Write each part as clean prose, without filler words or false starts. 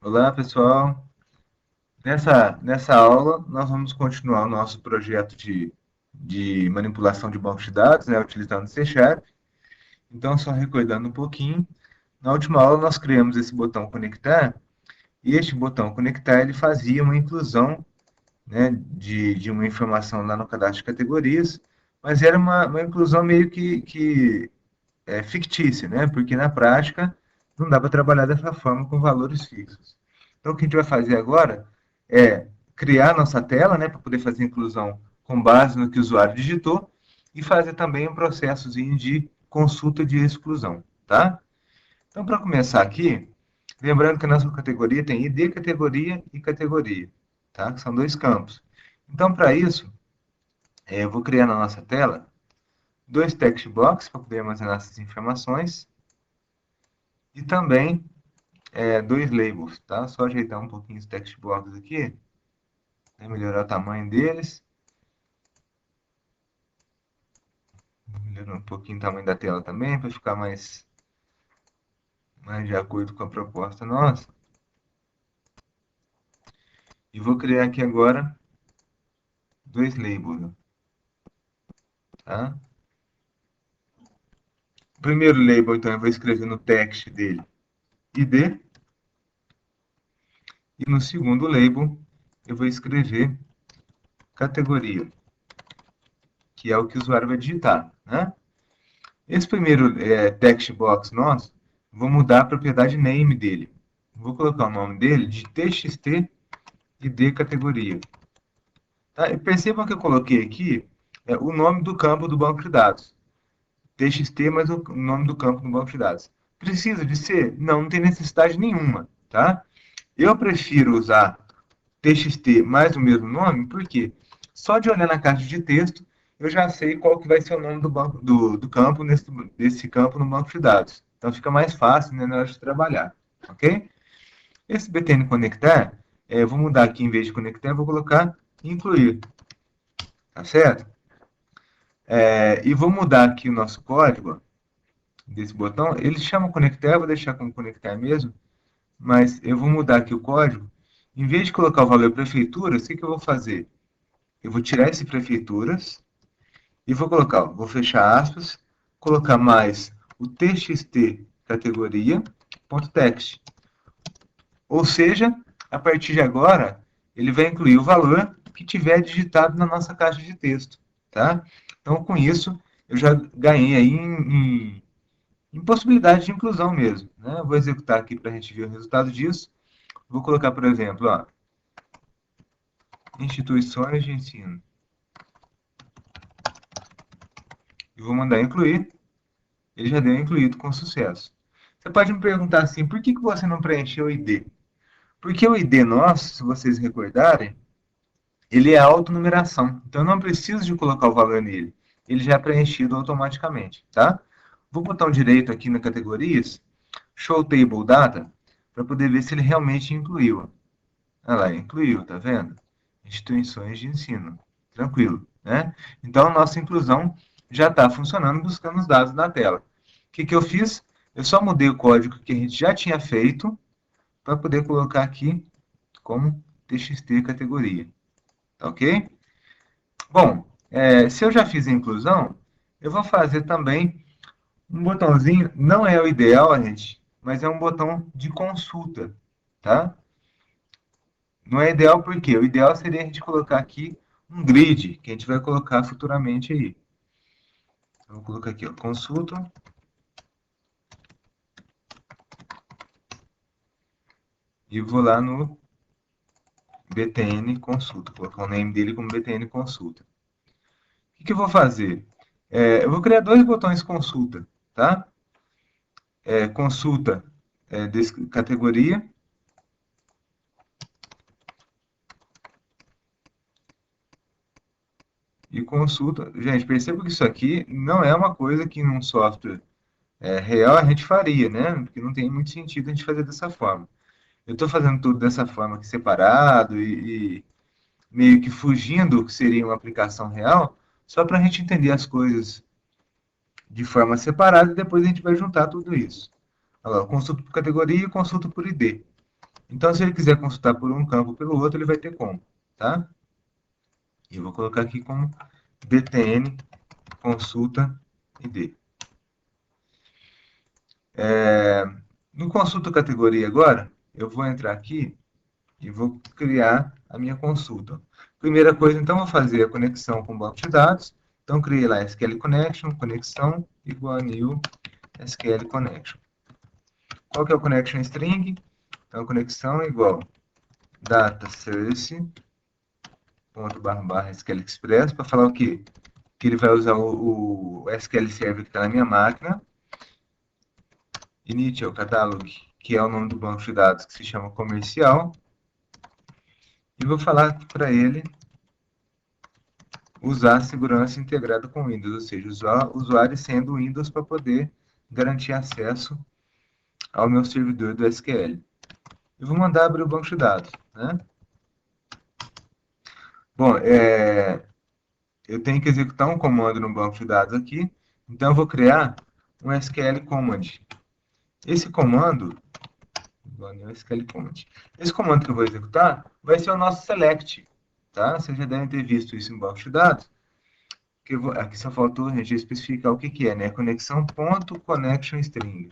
Olá, pessoal. Nessa aula, nós vamos continuar o nosso projeto de manipulação de banco de dados, né, utilizando C Sharp. Então, só recordando um pouquinho, na última aula nós criamos esse botão conectar, e este botão conectar ele fazia uma inclusão, né, de uma informação lá no cadastro de categorias, mas era uma inclusão meio que fictícia, né, porque na prática não dá para trabalhar dessa forma com valores fixos. Então, o que a gente vai fazer agora é criar nossa tela, né, para poder fazer a inclusão com base no que o usuário digitou e fazer também um processozinho de consulta de exclusão, tá? Então, para começar aqui, lembrando que a nossa categoria tem ID categoria e categoria, tá? Que são dois campos. Então, para isso, eu vou criar na nossa tela dois text box para poder armazenar essas informações e também dois labels, tá? Só ajeitar um pouquinho os text box aqui, né? Melhorar o tamanho deles. Melhorar um pouquinho o tamanho da tela também, para ficar mais de acordo com a proposta nossa. E vou criar aqui agora dois labels, tá? O primeiro label, então, eu vou escrever no text dele ID. E no segundo label, eu vou escrever categoria, que é o que o usuário vai digitar, né? Esse primeiro text box nosso, vou mudar a propriedade name dele. Vou colocar o nome dele de txt e de categoria. Tá? E percebam que eu coloquei aqui o nome do campo do banco de dados. TXT, mas o nome do campo do banco de dados. Precisa de ser? Não, não tem necessidade nenhuma. Tá? Eu prefiro usar TXT mais o mesmo nome, porque só de olhar na caixa de texto, eu já sei qual que vai ser o nome do campo desse campo no banco de dados. Então fica mais fácil, né, na hora de trabalhar. Ok? Esse btn conectar, eu vou mudar aqui, em vez de conectar, eu vou colocar incluir. Tá certo? E vou mudar aqui o nosso código desse botão. Ele chama conectar, eu vou deixar como conectar mesmo, mas eu vou mudar aqui o código. Em vez de colocar o valor prefeituras, o que eu vou fazer? Eu vou tirar esse prefeituras e vou colocar, vou fechar aspas, colocar mais o txt categoria ponto text. Ou seja, a partir de agora, ele vai incluir o valor que tiver digitado na nossa caixa de texto, tá? Então, com isso, eu já ganhei aí em possibilidade de inclusão mesmo, né? Eu vou executar aqui para a gente ver o resultado disso. Vou colocar, por exemplo, ó, instituições de ensino. E vou mandar incluir. Ele já deu incluído com sucesso. Você pode me perguntar assim, por que você não preencheu o ID? Porque o ID nosso, se vocês recordarem, ele é autonumeração. Então, eu não preciso de colocar o valor nele. Ele já é preenchido automaticamente, tá? Vou botar um direito aqui na categorias, Show Table Data, para poder ver se ele realmente incluiu. Olha lá, incluiu, tá vendo? Instituições de ensino. Tranquilo, né? Então, a nossa inclusão já está funcionando buscando os dados na tela. O que eu fiz? Eu só mudei o código que a gente já tinha feito para poder colocar aqui como txt categoria. Tá ok? Bom, se eu já fiz a inclusão, eu vou fazer também um botãozinho, não é o ideal, gente, mas é um botão de consulta, tá? Não é ideal porque o ideal seria a gente colocar aqui um grid, que a gente vai colocar futuramente aí. Então, vou colocar aqui, ó, consulta, e vou lá no btn consulta, vou colocar o name dele como btn consulta. O que eu vou fazer? Eu vou criar dois botões consulta, tá? Consulta desse categoria e consulta. Gente, perceba que isso aqui não é uma coisa que num software real a gente faria, né? Porque não tem muito sentido a gente fazer dessa forma. Eu estou fazendo tudo dessa forma aqui separado e meio que fugindo do que seria uma aplicação real, só para a gente entender as coisas de forma separada e depois a gente vai juntar tudo isso. Olha lá, consulta por categoria e consulta por ID. Então, se ele quiser consultar por um campo ou pelo outro, ele vai ter como, tá? E eu vou colocar aqui como btn consulta id. No consulta categoria agora, eu vou entrar aqui e vou criar a minha consulta. Primeira coisa, então, vou fazer a conexão com o banco de dados. Então, criei lá SQL Connection, conexão igual a new SQL Connection. Qual que é o connection string? Então, conexão igual data service ponto barra barra SQL Express para falar o quê? Que ele vai usar o SQL Server que está na minha máquina. Initial Catalog, que é o nome do banco de dados que se chama comercial. E vou falar para ele usar segurança integrada com Windows, ou seja, usar usuário sendo Windows para poder garantir acesso ao meu servidor do SQL. Eu vou mandar abrir o banco de dados, né? Bom, eu tenho que executar um comando no banco de dados aqui, então eu vou criar um SQL command. Esse comando, esse comando que eu vou executar vai ser o nosso select, tá? Vocês já devem ter visto isso em banco de dados. Aqui só faltou a gente especificar o que que é, né? Conexão ponto connection string.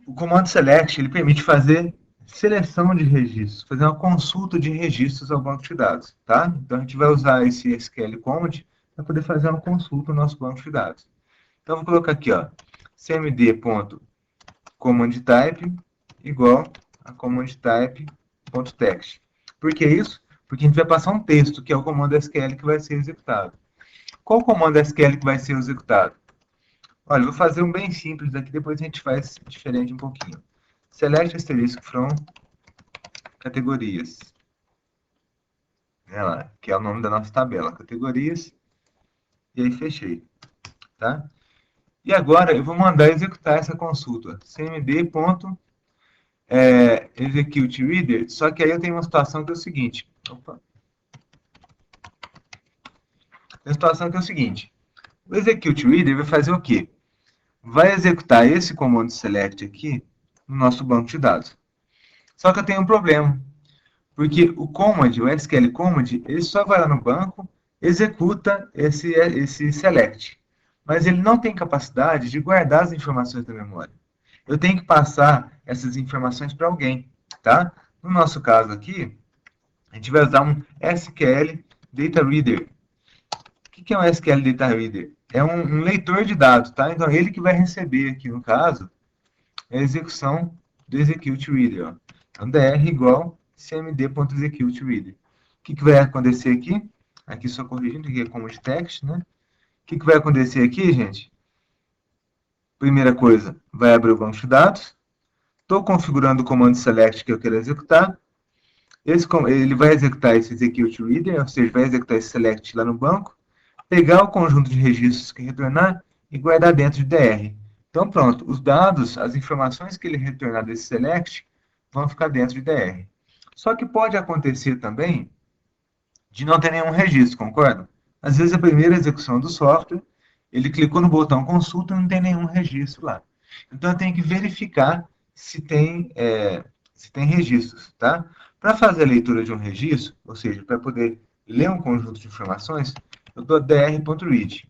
O comando select ele permite fazer seleção de registros, fazer uma consulta de registros ao banco de dados, tá? Então a gente vai usar esse SQL command para poder fazer uma consulta no nosso banco de dados. Então vou colocar aqui, ó, cmd.commandType igual a commandType.text. Por que isso? Porque a gente vai passar um texto, que é o comando SQL que vai ser executado. Qual o comando SQL que vai ser executado? Olha, eu vou fazer um bem simples aqui, depois a gente faz diferente um pouquinho. Select asterisk from categorias. Lá, que é o nome da nossa tabela. Categorias. E aí fechei. Tá? E agora eu vou mandar executar essa consulta. cmd.executeReader. Só que aí eu tenho uma situação que é o seguinte. Opa. Tem uma situação que é o seguinte. O executeReader vai fazer o quê? Vai executar esse comando select aqui no nosso banco de dados. Só que eu tenho um problema. Porque o command, o SQL command, ele só vai lá no banco, executa esse select. Mas ele não tem capacidade de guardar as informações da memória. Eu tenho que passar essas informações para alguém, tá? No nosso caso aqui, a gente vai usar um SQL Data Reader. O que é um SQL Data Reader? É um leitor de dados, tá? Então, ele que vai receber aqui, no caso, a execução do Execute Reader. Ó. Então, dr igual cmd.executeReader. O que vai acontecer aqui? Aqui só corrigindo, aqui é como de text, né? O que vai acontecer aqui, gente? Primeira coisa, vai abrir o banco de dados. Estou configurando o comando select que eu quero executar. Ele vai executar esse execute reader, ou seja, vai executar esse select lá no banco, pegar o conjunto de registros que retornar e guardar dentro de DR. Então, pronto, os dados, as informações que ele retornar desse select vão ficar dentro de DR. Só que pode acontecer também de não ter nenhum registro, concorda? Às vezes a primeira execução do software, ele clicou no botão consulta e não tem nenhum registro lá. Então eu tenho que verificar se tem registros, tá? Para fazer a leitura de um registro, ou seja, para poder ler um conjunto de informações, eu dou dr.read.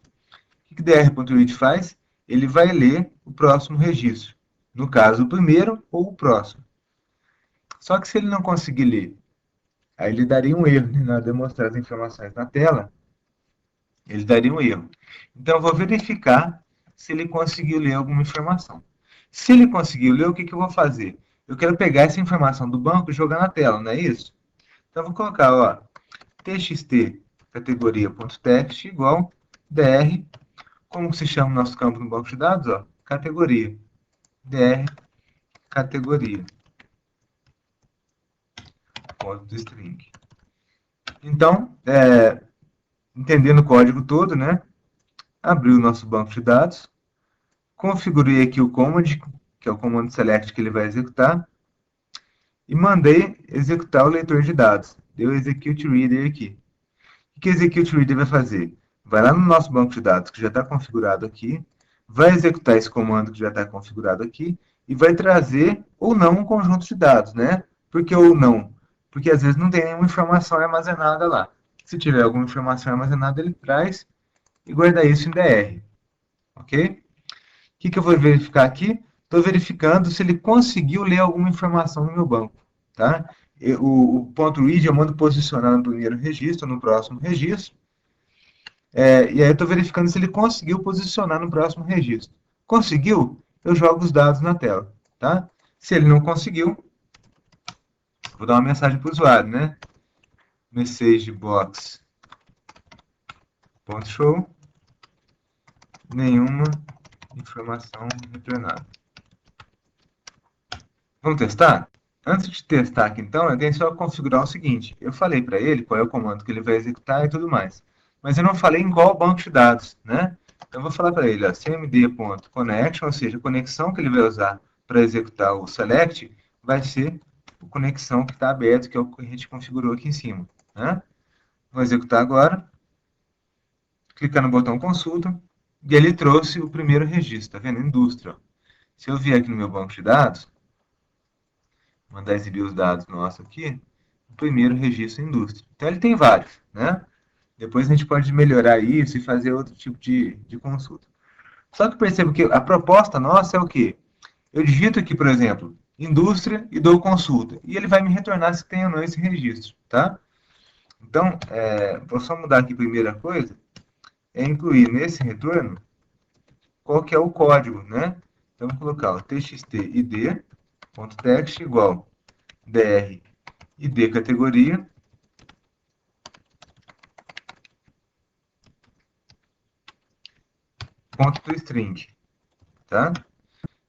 O que dr.read faz? Ele vai ler o próximo registro. No caso, o primeiro ou o próximo. Só que se ele não conseguir ler, aí ele daria um erro, né, na demonstrar as informações na tela, ele daria um erro. Então, eu vou verificar se ele conseguiu ler alguma informação. Se ele conseguiu ler, o que eu vou fazer? Eu quero pegar essa informação do banco e jogar na tela, não é isso? Então, eu vou colocar, ó, txt categoria.text igual dr, como se chama o nosso campo no banco de dados? Ó, categoria. Dr categoria. Ponto do string. Então, entendendo o código todo, né? Abri o nosso banco de dados, configurei aqui o command, que é o comando select que ele vai executar, e mandei executar o leitor de dados. Deu execute reader aqui. O que o execute reader vai fazer? Vai lá no nosso banco de dados, que já está configurado aqui, vai executar esse comando que já está configurado aqui e vai trazer ou não um conjunto de dados, né? Por que ou não? Porque às vezes não tem nenhuma informação armazenada lá. Se tiver alguma informação armazenada, ele traz e guarda isso em DR, ok? O que eu vou verificar aqui? Estou verificando se ele conseguiu ler alguma informação no meu banco, tá? O ponto read eu mando posicionar no primeiro registro, no próximo registro, e aí eu estou verificando se ele conseguiu posicionar no próximo registro. Conseguiu? Eu jogo os dados na tela, tá? Se ele não conseguiu, vou dar uma mensagem para o usuário, né? Messagebox.show, nenhuma informação retornada. Vamos testar? Antes de testar aqui, então, eu tenho só que configurar o seguinte. Eu falei para ele qual é o comando que ele vai executar e tudo mais. Mas eu não falei em qual banco de dados, né? Então, eu vou falar para ele, ó, cmd.connection, ou seja, a conexão que ele vai usar para executar o select vai ser a conexão que está aberta, que é o que a gente configurou aqui em cima, né? Vou executar agora. Clicar no botão consulta. E ele trouxe o primeiro registro, tá vendo? Indústria. Se eu vier aqui no meu banco de dados, mandar exibir os dados nossos aqui, o primeiro registro é indústria. Então ele tem vários, né? Depois a gente pode melhorar isso e fazer outro tipo de consulta. Só que percebo que a proposta nossa é o quê? Eu digito aqui, por exemplo, indústria e dou consulta. E ele vai me retornar se tem ou não esse registro, tá? Então, vou só mudar aqui a primeira coisa, é incluir nesse retorno qual que é o código, né? Então, vou colocar o txt_id.text igual dr id categoria ponto string, tá?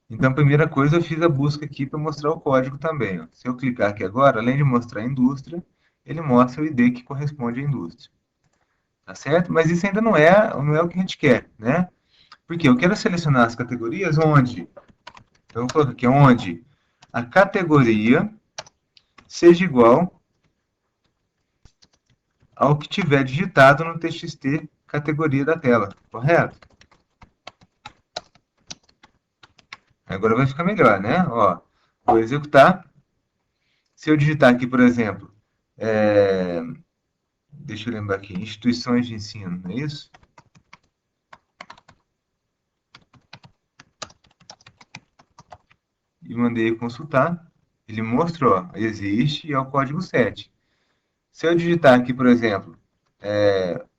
Então, a primeira coisa, eu fiz a busca aqui para mostrar o código também. Ó. Se eu clicar aqui agora, além de mostrar a indústria, ele mostra o ID que corresponde à indústria. Tá certo? Mas isso ainda não é o que a gente quer, né? Porque eu quero selecionar as categorias onde, então eu vou colocar aqui, onde a categoria seja igual ao que tiver digitado no TXT categoria da tela, correto? Agora vai ficar melhor, né? Ó, vou executar. Se eu digitar aqui, por exemplo, é, deixa eu lembrar aqui, instituições de ensino, não é isso? E mandei consultar. Ele mostrou, ó, existe e é o código 7. Se eu digitar aqui, por exemplo,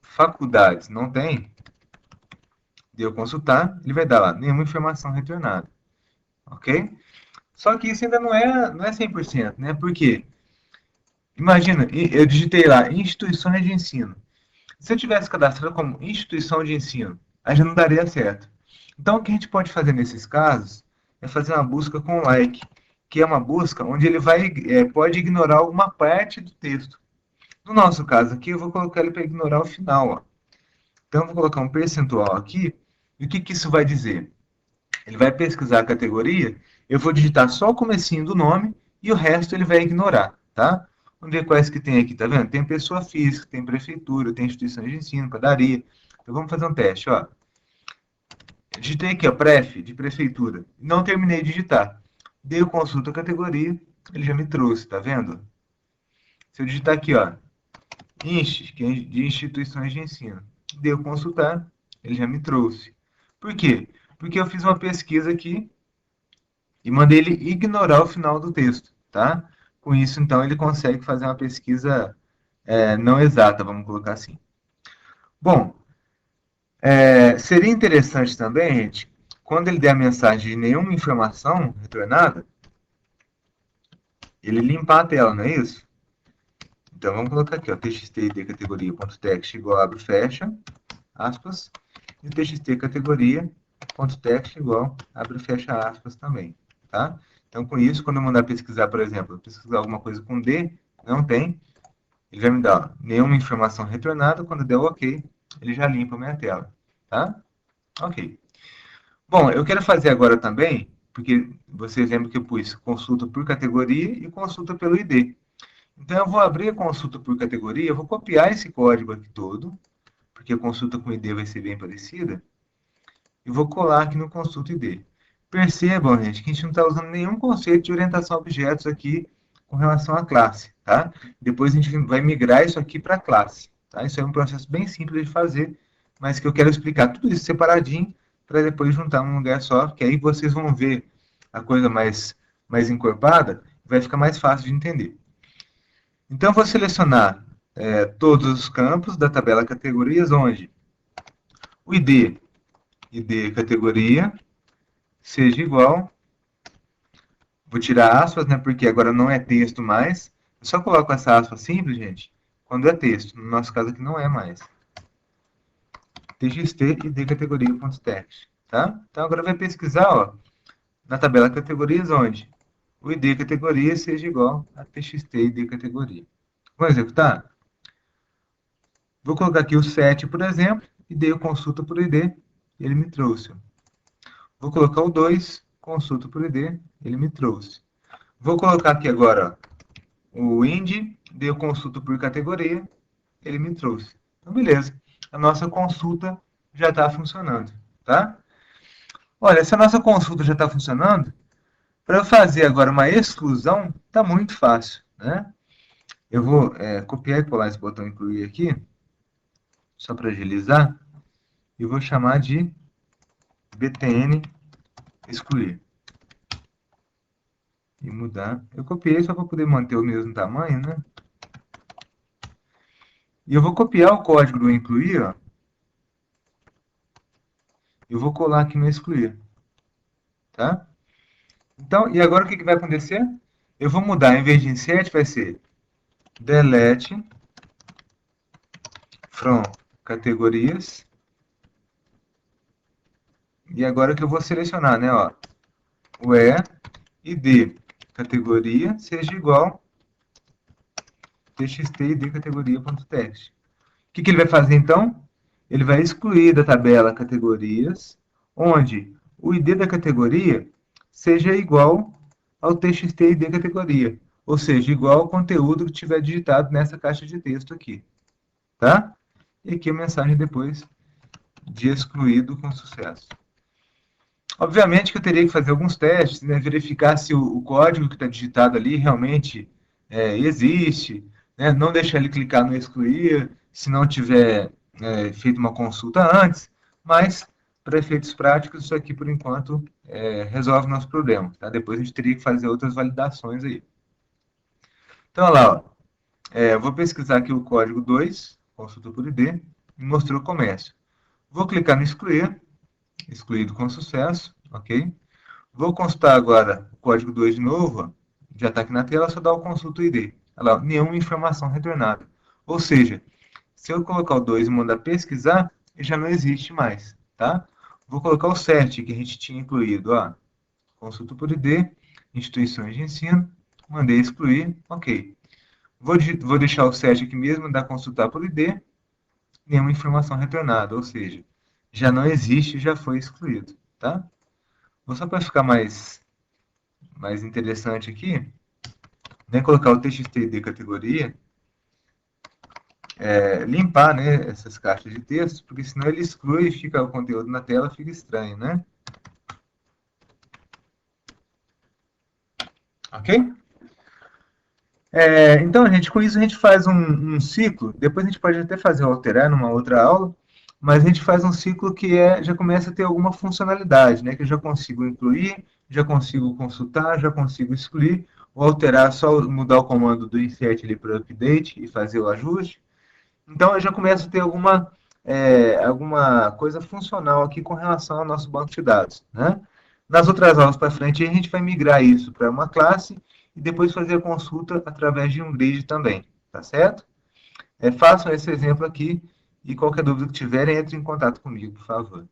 faculdades, não tem, deu consultar, ele vai dar lá, nenhuma informação retornada, ok? Só que isso ainda não é 100%, né? Por quê? Imagina, eu digitei lá, instituições de ensino. Se eu tivesse cadastrado como instituição de ensino, aí já não daria certo. Então, o que a gente pode fazer nesses casos é fazer uma busca com like, que é uma busca onde ele pode ignorar alguma parte do texto. No nosso caso aqui, eu vou colocar ele para ignorar o final. Ó. Então, eu vou colocar um percentual aqui. E o que isso vai dizer? Ele vai pesquisar a categoria, eu vou digitar só o comecinho do nome e o resto ele vai ignorar, tá? Vamos ver quais que tem aqui, tá vendo? Tem pessoa física, tem prefeitura, tem instituições de ensino, padaria. Então vamos fazer um teste, ó. Eu digitei aqui, ó, pref, de prefeitura. Não terminei de digitar. Dei o consulta a categoria, ele já me trouxe, tá vendo? Se eu digitar aqui, ó, INST, que é de instituições de ensino, dei o consultar, ele já me trouxe. Por quê? Porque eu fiz uma pesquisa aqui e mandei ele ignorar o final do texto, tá? Com isso, então, ele consegue fazer uma pesquisa não exata, vamos colocar assim. Bom, seria interessante também, gente, quando ele der a mensagem de nenhuma informação retornada, ele limpar a tela, não é isso? Então, vamos colocar aqui, ó, txt categoria.text igual abre e fecha, aspas, e txt categoria.text igual abre e fecha aspas também, tá? Então, com isso, quando eu mandar pesquisar, por exemplo, pesquisar alguma coisa com D, não tem, ele vai me dar nenhuma informação retornada, quando der o OK, ele já limpa a minha tela, tá? Ok. Bom, eu quero fazer agora também, porque vocês lembram que eu pus consulta por categoria e consulta pelo ID. Então, eu vou abrir a consulta por categoria, eu vou copiar esse código aqui todo, porque a consulta com ID vai ser bem parecida. e vou colar aqui no consulta ID. Percebam, gente, que a gente não está usando nenhum conceito de orientação a objetos aqui com relação à classe, tá? Depois a gente vai migrar isso aqui para a classe, tá? Isso é um processo bem simples de fazer, mas que eu quero explicar tudo isso separadinho para depois juntar num lugar só, que aí vocês vão ver a coisa mais encorpada, vai ficar mais fácil de entender. Então, eu vou selecionar todos os campos da tabela categorias, onde o ID categoria, seja igual, vou tirar aspas, né, porque agora não é texto mais, eu só coloco essa aspa simples, gente, quando é texto, no nosso caso aqui não é mais. txt id categoria.text, tá? Então agora vai pesquisar, ó, na tabela categorias, onde o id categoria seja igual a txt id categoria. Vamos executar? Vou colocar aqui o 7, por exemplo, e dei o consulta por ID, ele me trouxe. Vou colocar o 2, consulta por ID, ele me trouxe. Vou colocar aqui agora ó, o IND, dei o consulta por categoria, ele me trouxe. Então, beleza. A nossa consulta já está funcionando, tá? Olha, se a nossa consulta já está funcionando, para eu fazer agora uma exclusão, está muito fácil, né? Eu vou copiar e colar esse botão incluir aqui, só para agilizar, e vou chamar de btn excluir. E mudar. Eu copiei só para poder manter o mesmo tamanho, né? E eu vou copiar o código do incluir, ó. Eu vou colar aqui no excluir. Tá? Então, e agora o que vai acontecer? Eu vou mudar, em vez de insert, vai ser delete from categorias. E agora que eu vou selecionar, né, ó, o id categoria seja igual txt id categoria.text. O que ele vai fazer, então? Ele vai excluir da tabela categorias, onde o id da categoria seja igual ao txt id categoria, ou seja, igual ao conteúdo que tiver digitado nessa caixa de texto aqui, tá? E aqui a mensagem depois de excluído com sucesso. Obviamente que eu teria que fazer alguns testes, né, verificar se o código que está digitado ali realmente existe, né, não deixar ele clicar no excluir, se não tiver feito uma consulta antes, mas para efeitos práticos isso aqui por enquanto resolve o nosso problema, tá? Depois a gente teria que fazer outras validações aí. Então, olha lá, ó, eu vou pesquisar aqui o código 2, consulta por ID, e mostrou o comércio. Vou clicar no excluir, excluído com sucesso, ok? Vou consultar agora o código 2 de novo, ó, já está aqui na tela, só dá o consulta ID. Olha lá, nenhuma informação retornada. Ou seja, se eu colocar o 2 e mandar pesquisar, ele já não existe mais, tá? Vou colocar o 7 que a gente tinha incluído, ó, consulta por ID, instituições de ensino, mandei excluir, ok. Vou deixar o 7 aqui mesmo, dar consultar por ID, nenhuma informação retornada, ou seja, já não existe, já foi excluído, tá? Vou só para ficar mais interessante aqui, né, colocar o txt categoria, limpar, né, essas caixas de texto, porque senão ele exclui e fica o conteúdo na tela, fica estranho, né? Ok? Então, gente, com isso a gente faz um ciclo, depois a gente pode até fazer alterar numa outra aula, mas a gente faz um ciclo que já começa a ter alguma funcionalidade, né? Que eu já consigo incluir, já consigo consultar, já consigo excluir, ou alterar, só mudar o comando do insert ali para update e fazer o ajuste. Então eu já começo a ter alguma coisa funcional aqui com relação ao nosso banco de dados, né? Nas outras aulas para frente, a gente vai migrar isso para uma classe e depois fazer a consulta através de um grid também, tá certo? Façam esse exemplo aqui e qualquer dúvida que tiverem, entre em contato comigo, por favor.